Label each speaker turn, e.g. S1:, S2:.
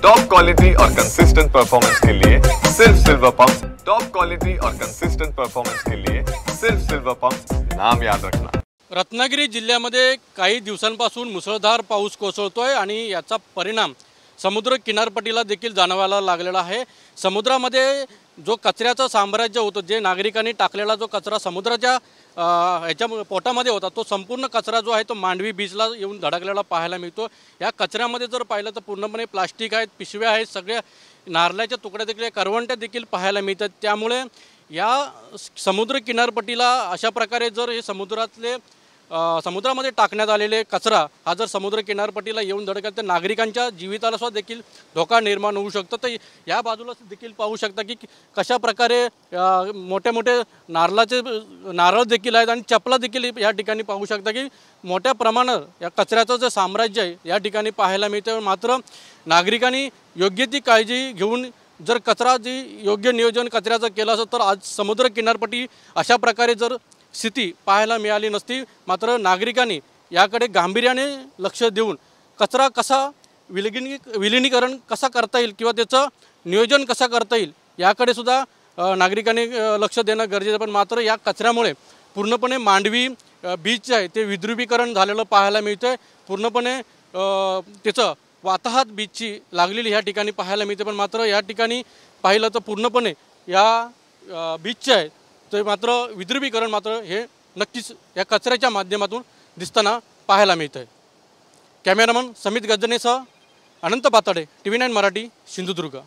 S1: Top quality और consistent performance के लिए सिर्फ सिल्वर पंप्स। टॉप क्वालिटी और कंसिस्टेंट परफॉर्मेंस के लिए सिर्फ सिल्वर पंप्स, नाम याद रखना।
S2: रत्नागिरी जिल्ह्यामध्ये काही दिवसांपासून मुसळधार पाऊस कोसळतोय आणि याचा परिणाम समुद्र किनारपट्टीला देखील जाणवायला लागलेला आहे। समुद्रामध्ये जो कचऱ्याचं साम्राज्य होतं, जे नागरिकांनी टाकलेला जो कचरा समुद्राच्या ह्याच्या पोटामध्ये होता, तो संपूर्ण कचरा जो आहे तो मांडवी बीचला येऊन धडकलेला पाहायला मिळतो। या कचऱ्यामध्ये जर पाहिलं तर पूर्णपणे प्लास्टिक आहेत, पिशव्या आहेत, सगळ्या नारळाच्या तुकड्या देखील, करवंट्या देखील पाहायला मिळतात। त्यामुळे या समुद्र किनारपट्टीला अशा प्रकारे जर हे समुद्रामध्ये टाकण्यात आलेले कचरा हा जर समुद्र किनारपट्टीला येऊन धडकला तर नागरिकांच्या जीविताला सुद्धा देखील धोका निर्माण होऊ शकतो। तर या बाजूला देखील पाहू शकता की कशा प्रकारे मोठे मोठे नारळ देखील आहेत आणि चपला देखील या ठिकाणी पाहू शकता की मोठ्या प्रमाणात या कचऱ्याचं जे साम्राज्य आहे या ठिकाणी पाहायला मिळतं। मात्र नागरिकांनी योग्य ती काळजी घेऊन जर योग्य नियोजन कचऱ्याचं केलं असतं तर आज समुद्र किनारपट्टी अशा प्रकारे जर स्थिती पाहायला मिळाली नसती। मात्र नागरिकांनी याकडे गांभीर्याने लक्ष देऊन कचरा कसा विलिनीकरण कसा करता येईल किंवा त्याचं नियोजन कसं करता येईल याकडे सुद्धा नागरिकांनी लक्ष देणं गरजेचं। पण मात्र या कचऱ्यामुळे पूर्णपणे मांडवी बीच आहे ते विद्रुपीकरण झालेलं पाहायला मिळतं। पूर्णपणे त्याचं वाताहत बीचची लागलेली ह्या ठिकाणी पाहायला मिळते। पण मात्र या ठिकाणी पाहिलं तर पूर्णपणे या बीचचे आहे ते मात्र विद्रुपीकरण मात्र हे नक्कीच या कचऱ्याच्या माध्यमातून दिसताना पाहायला मिळतं आहे। कॅमेरामन समित गजनेसह अनंत पाताडे, TV9 मराठी, सिंधुदुर्ग।